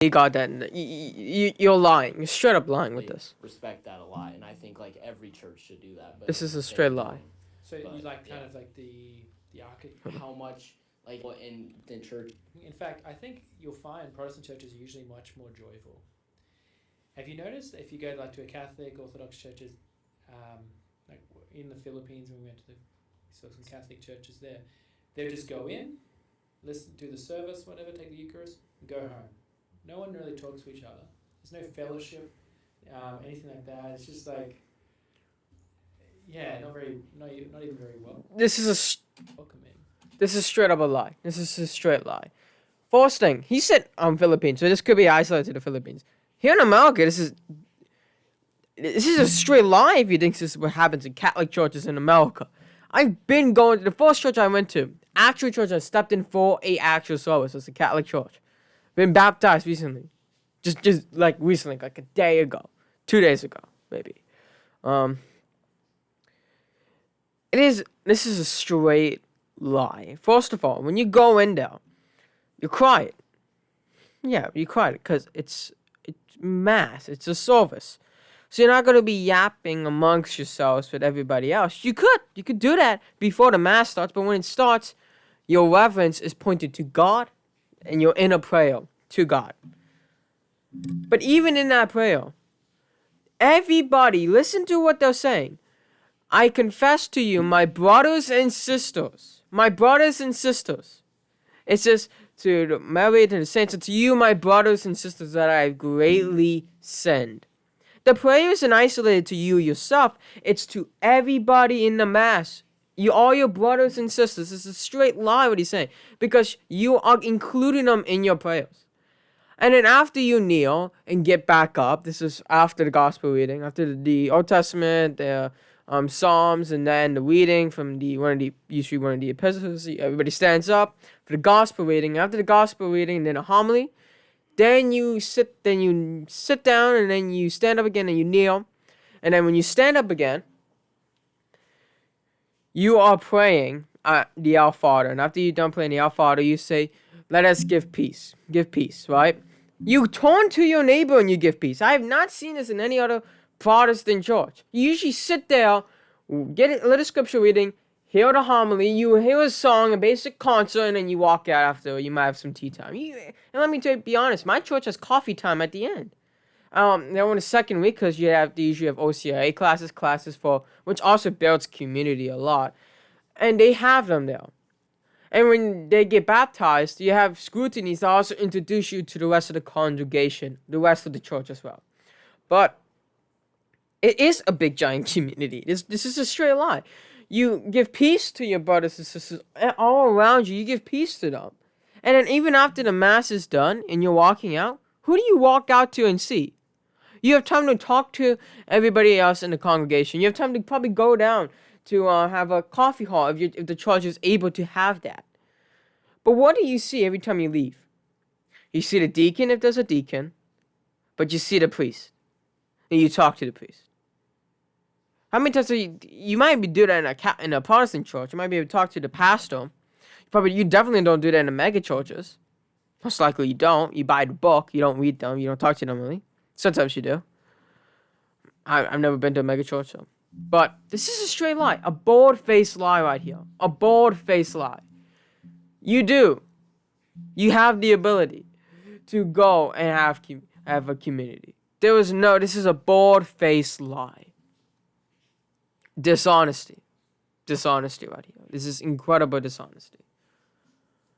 You got that. You're lying. You're straight up lying with this. Respect that a lot, and I think like every church should do that. But This is a they straight lie. don't. So you But like kind yeah, of like the how much like in the church? In fact, I think you'll find Protestant churches are usually much more joyful. Have you noticed if you go like to a Catholic Orthodox churches, like in the Philippines when we went to saw some Catholic churches there, they just go in, listen to the service, whatever, take the Eucharist, and go home. No one really talks to each other. There's no fellowship, anything like that. It's just like, yeah, not even very This is welcoming. This is straight up a lie. This is a straight lie. First thing, he said Philippines, so this could be isolated to the Philippines. Here in America, this is a straight lie if you think this is what happens in Catholic churches in America. I've been going to the first church I went to, actual church I stepped in for a actual service. It's a Catholic church. Been baptized recently. Just like recently, like a day ago. 2 days ago, maybe. This is a straight lie. First of all, when you go in there, you cry it. Yeah, you cry it because it's mass. It's a service. So you're not going to be yapping amongst yourselves with everybody else. You could do that before the mass starts, but when it starts, your reverence is pointed to God and your inner prayer to God. But even in that prayer, everybody, listen to what they're saying. I confess to you, my brothers and sisters. My brothers and sisters. It says to Mary, to the saints, and to you, my brothers and sisters, that I have greatly sinned. The prayer isn't isolated to you yourself. It's to everybody in the mass. All your brothers and sisters. It's a straight lie what he's saying. Because you are including them in your prayers. And then after you kneel and get back up, this is after the gospel reading, after the Old Testament, the Psalms, and then the reading from usually one of the epistles. Everybody stands up for the gospel reading. After the gospel reading, then a homily. Then you sit down, and then you stand up again, and you kneel. And then when you stand up again, you are praying the Our Father. And after you're done praying the Our Father, you say, let us give peace. Give peace, right? You turn to your neighbor and you give peace. I have not seen this in any other Protestant church. You usually sit there, get a little scripture reading, hear the homily, you hear a song, a basic concert, and then you walk out after. You might have some tea time. And let me be honest, my church has coffee time at the end. They're on the second week because they usually have OCIA classes for, which also builds community a lot. And they have them there. And when they get baptized, you have scrutinies that also introduce you to the rest of the congregation, the rest of the church as well. But it is a big giant community. This is a straight lie. You give peace to your brothers and sisters all around you. You give peace to them. And then even after the mass is done and you're walking out, who do you walk out to and see? You have time to talk to everybody else in the congregation. You have time to probably go down to have a coffee hall if the church is able to have that. But what do you see every time you leave? You see the deacon if there's a deacon, but you see the priest, and you talk to the priest. How many times you might be doing that in a Protestant church? You might be able to talk to the pastor. You definitely don't do that in the mega churches. Most likely you don't. You buy the book, you don't read them, you don't talk to them really. Sometimes you do. I've never been to a mega church, so. But this is a straight lie. A bold-faced lie right here. A bold-faced lie. You do. You have the ability to go and have a community. This is a bold-faced lie. Dishonesty. Dishonesty right here. This is incredible dishonesty.